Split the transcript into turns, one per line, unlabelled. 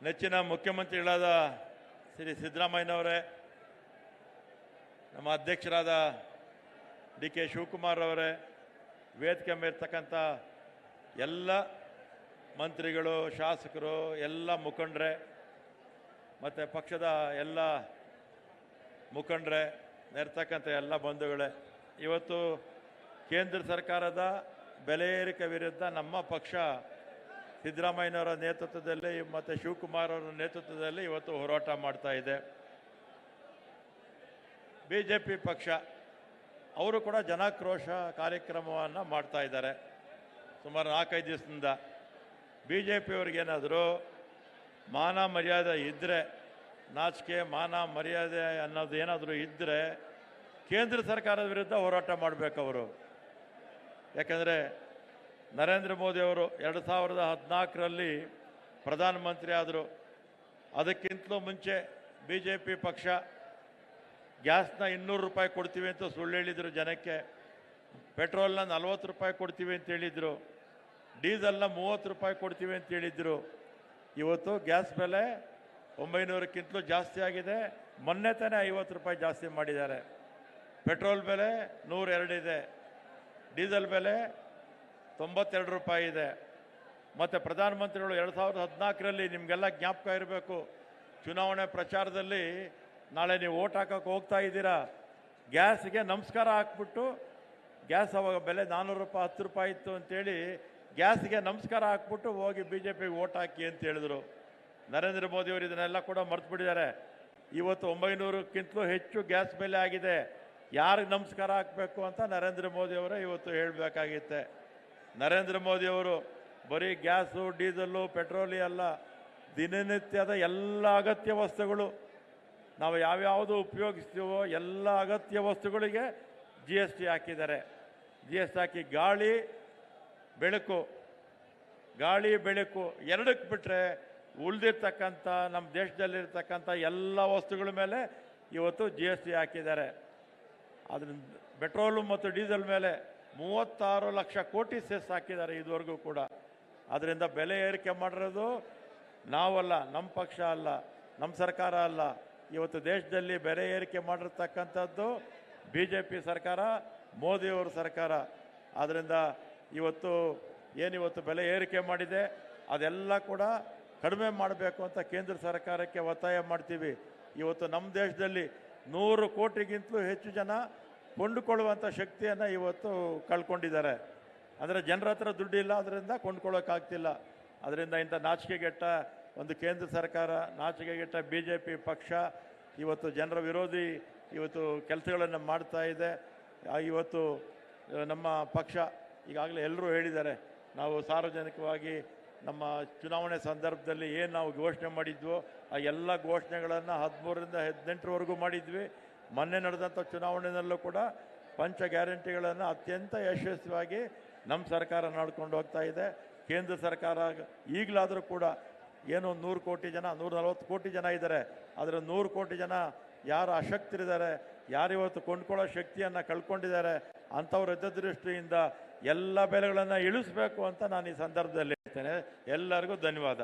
ನೆಚ್ಚಿನ ಮುಖ್ಯಮಂತ್ರಿಗಳಾದ ಶ್ರೀ ಸಿದ್ದರಾಮಯ್ಯನವರೇ, ನಮ್ಮ ಅಧ್ಯಕ್ಷರಾದ ಡಿ ಕೆ ಶಿವಕುಮಾರ್ ಅವರೇ, ವೇದಿಕೆ ಮೇಲಿರ್ತಕ್ಕಂಥ ಎಲ್ಲ ಮಂತ್ರಿಗಳು, ಶಾಸಕರು, ಎಲ್ಲ ಮುಖಂಡರೇ ಮತ್ತು ಪಕ್ಷದ ಎಲ್ಲ ಮುಖಂಡರೇ, ನೆರ್ತಕ್ಕಂಥ ಎಲ್ಲ ಬಂಧುಗಳೇ, ಇವತ್ತು ಕೇಂದ್ರ ಸರ್ಕಾರದ ಬೆಲೆ ಏರಿಕೆ ವಿರುದ್ಧ ನಮ್ಮ ಪಕ್ಷ ಸಿದ್ದರಾಮಯ್ಯನವರ ನೇತೃತ್ವದಲ್ಲಿ ಮತ್ತು ಶಿವಕುಮಾರ್ ಅವರ ನೇತೃತ್ವದಲ್ಲಿ ಇವತ್ತು ಹೋರಾಟ ಮಾಡ್ತಾ ಇದೆ. BJP ಪಕ್ಷ ಅವರು ಕೂಡ ಜನಾಕ್ರೋಶ ಕಾರ್ಯಕ್ರಮವನ್ನು ಮಾಡ್ತಾ ಇದ್ದಾರೆ. ಸುಮಾರು 4-5 ದಿವಸದಿಂದ BJPಯವ್ರಿಗೇನಾದರೂ ಮಾನ ಮರ್ಯಾದೆ ಇದ್ದರೆ, ನಾಚಿಕೆ ಮಾನ ಮರ್ಯಾದೆ ಅನ್ನೋದು ಏನಾದರೂ ಇದ್ದರೆ ಕೇಂದ್ರ ಸರ್ಕಾರದ ವಿರುದ್ಧ ಹೋರಾಟ ಮಾಡಬೇಕು ಅವರು. ಯಾಕಂದರೆ ನರೇಂದ್ರ ಮೋದಿಯವರು 2014ರಲ್ಲಿ ಪ್ರಧಾನಮಂತ್ರಿ ಆದರು. ಅದಕ್ಕಿಂತಲೂ ಮುಂಚೆ BJP ಪಕ್ಷ ಗ್ಯಾಸ್ನ 200 ರೂಪಾಯಿ ಕೊಡ್ತೀವಿ ಅಂತ ಸುಳ್ಳು ಹೇಳಿದರು ಜನಕ್ಕೆ, ಪೆಟ್ರೋಲ್ನ 40 ರೂಪಾಯಿ ಕೊಡ್ತೀವಿ ಅಂತ ಹೇಳಿದರು, ಡೀಸೆಲ್ನ 30 ರೂಪಾಯಿ ಕೊಡ್ತೀವಿ ಅಂತ ಹೇಳಿದರು. ಇವತ್ತು ಗ್ಯಾಸ್ ಬೆಲೆ 900ಕ್ಕಿಂತಲೂ ಜಾಸ್ತಿ ಆಗಿದೆ. ಮೊನ್ನೆ ತಾನೇ 50 ರೂಪಾಯಿ ಜಾಸ್ತಿ ಮಾಡಿದ್ದಾರೆ. ಪೆಟ್ರೋಲ್ ಬೆಲೆ 102 ಇದೆ, ಡೀಸೆಲ್ ಬೆಲೆ 92 ರೂಪಾಯಿ ಇದೆ. ಮತ್ತು ಪ್ರಧಾನಮಂತ್ರಿಗಳು 2014ರಲ್ಲಿ ನಿಮಗೆಲ್ಲ ಜ್ಞಾಪಕ ಇರಬೇಕು, ಚುನಾವಣೆ ಪ್ರಚಾರದಲ್ಲಿ ನಾಳೆ ನೀವು ಓಟ್ ಹಾಕೋಕೆ ಹೋಗ್ತಾ ಇದ್ದೀರಾ, ಗ್ಯಾಸ್ಗೆ ನಮಸ್ಕಾರ ಹಾಕ್ಬಿಟ್ಟು, ಗ್ಯಾಸ್ ಅವಾಗ ಬೆಲೆ 400 ರೂಪಾಯಿ 10 ರೂಪಾಯಿ ಇತ್ತು ಅಂತೇಳಿ ಗ್ಯಾಸ್ಗೆ ನಮಸ್ಕಾರ ಹಾಕ್ಬಿಟ್ಟು ಹೋಗಿ BJPಗೆ ಓಟ್ ಹಾಕಿ ಅಂತ ಹೇಳಿದ್ರು. ನರೇಂದ್ರ ಮೋದಿಯವರು ಇದನ್ನೆಲ್ಲ ಕೂಡ ಮರ್ತು ಬಿಟ್ಟಿದ್ದಾರೆ. ಇವತ್ತು 900ಕ್ಕಿಂತಲೂ ಹೆಚ್ಚು ಗ್ಯಾಸ್ ಬೆಲೆ ಆಗಿದೆ. ಯಾರಿಗೆ ನಮಸ್ಕಾರ ಹಾಕಬೇಕು ಅಂತ ನರೇಂದ್ರ ಮೋದಿಯವರೇ ಇವತ್ತು ಹೇಳಬೇಕಾಗಿತ್ತೆ. ನರೇಂದ್ರ ಮೋದಿಯವರು ಬರೀ ಗ್ಯಾಸು, ಡೀಸೆಲ್ಲು, ಪೆಟ್ರೋಲಿ ಅಲ್ಲ, ದಿನನಿತ್ಯದ ಎಲ್ಲ ಅಗತ್ಯ ವಸ್ತುಗಳು ನಾವು ಯಾವ್ಯಾವುದು ಉಪಯೋಗಿಸ್ತೀವೋ ಎಲ್ಲ ಅಗತ್ಯ ವಸ್ತುಗಳಿಗೆ GST ಹಾಕಿದ್ದಾರೆ. GST ಹಾಕಿ ಗಾಳಿ ಬೆಳಕು ಎರಡಕ್ಕೆ ಬಿಟ್ಟರೆ ಉಳಿದಿರ್ತಕ್ಕಂಥ ನಮ್ಮ ದೇಶದಲ್ಲಿರ್ತಕ್ಕಂಥ ಎಲ್ಲ ವಸ್ತುಗಳ ಮೇಲೆ ಇವತ್ತು GST ಹಾಕಿದ್ದಾರೆ. ಅದರಿಂದ ಪೆಟ್ರೋಲು ಮತ್ತು ಡೀಸೆಲ್ ಮೇಲೆ 36 ಲಕ್ಷ ಕೋಟಿ ಸೆಸ್ ಹಾಕಿದ್ದಾರೆ ಇದುವರೆಗೂ ಕೂಡ. ಅದರಿಂದ ಬೆಲೆ ಏರಿಕೆ ಮಾಡಿರೋದು ನಾವಲ್ಲ, ನಮ್ಮ ಪಕ್ಷ ಅಲ್ಲ, ನಮ್ಮ ಸರ್ಕಾರ ಅಲ್ಲ. ಇವತ್ತು ದೇಶದಲ್ಲಿ ಬೆಲೆ ಏರಿಕೆ ಮಾಡಿರ್ತಕ್ಕಂಥದ್ದು BJP ಸರ್ಕಾರ, ಮೋದಿಯವರ ಸರ್ಕಾರ. ಆದ್ದರಿಂದ ಏನಿವತ್ತು ಬೆಲೆ ಏರಿಕೆ ಮಾಡಿದೆ ಅದೆಲ್ಲ ಕೂಡ ಕಡಿಮೆ ಮಾಡಬೇಕು ಅಂತ ಕೇಂದ್ರ ಸರ್ಕಾರಕ್ಕೆ ಒತ್ತಾಯ ಮಾಡ್ತೀವಿ. ಇವತ್ತು ನಮ್ಮ ದೇಶದಲ್ಲಿ 100 ಕೋಟಿಗಿಂತಲೂ ಹೆಚ್ಚು ಜನ ಕೊಂಡುಕೊಳ್ಳುವಂಥ ಶಕ್ತಿಯನ್ನು ಇವತ್ತು ಕಳ್ಕೊಂಡಿದ್ದಾರೆ. ಅಂದರೆ ಜನರ ಹತ್ರ ದುಡ್ಡಿಲ್ಲ, ಅದರಿಂದ ಕೊಂಡ್ಕೊಳ್ಳೋಕ್ಕಾಗ್ತಿಲ್ಲ. ಅದರಿಂದ ಇಂಥ ನಾಚಿಕೆಗೆಟ್ಟ ಒಂದು ಕೇಂದ್ರ ಸರ್ಕಾರ, ನಾಚಿಕೆಗೆಟ್ಟ BJP ಪಕ್ಷ ಇವತ್ತು ಜನರ ವಿರೋಧಿ ಕೆಲಸಗಳನ್ನು ಮಾಡ್ತಾ ಇದೆ. ಇವತ್ತು ನಮ್ಮ ಪಕ್ಷ ಈಗಾಗಲೇ ಎಲ್ಲರೂ ಹೇಳಿದ್ದಾರೆ, ನಾವು ಸಾರ್ವಜನಿಕವಾಗಿ ನಮ್ಮ ಚುನಾವಣೆ ಸಂದರ್ಭದಲ್ಲಿ ಏನು ನಾವು ಘೋಷಣೆ ಮಾಡಿದ್ವೋ ಆ ಎಲ್ಲ ಘೋಷಣೆಗಳನ್ನು 13ರಿಂದ 18ರವರೆಗೂ ಮಾಡಿದ್ವಿ. ಮೊನ್ನೆ ನಡೆದಂಥ ಚುನಾವಣೆಯಲ್ಲೂ ಕೂಡ ಪಂಚ ಗ್ಯಾರಂಟಿಗಳನ್ನು ಅತ್ಯಂತ ಯಶಸ್ವಿಯಾಗಿ ನಮ್ಮ ಸರ್ಕಾರ ನಡ್ಕೊಂಡು ಹೋಗ್ತಾ ಇದೆ. ಕೇಂದ್ರ ಸರ್ಕಾರ ಈಗಲಾದರೂ ಕೂಡ ಏನು 100 ಕೋಟಿ ಜನ, 140 ಕೋಟಿ ಜನ ಇದ್ದಾರೆ, ಅದರ 100 ಕೋಟಿ ಜನ ಯಾರು ಅಶಕ್ತರಿದ್ದಾರೆ, ಯಾರಿವತ್ತು ಕೊಂಡ್ಕೊಳ್ಳೋ ಶಕ್ತಿಯನ್ನು ಕಳ್ಕೊಂಡಿದ್ದಾರೆ, ಅಂಥವ್ರ ದೃಷ್ಟಿಯಿಂದ ಎಲ್ಲ ಬೆಲೆಗಳನ್ನು ಇಳಿಸಬೇಕು ಅಂತ ನಾನು ಈ ಸಂದರ್ಭದಲ್ಲಿ ಹೇಳ್ತೇನೆ. ಎಲ್ಲರಿಗೂ ಧನ್ಯವಾದ.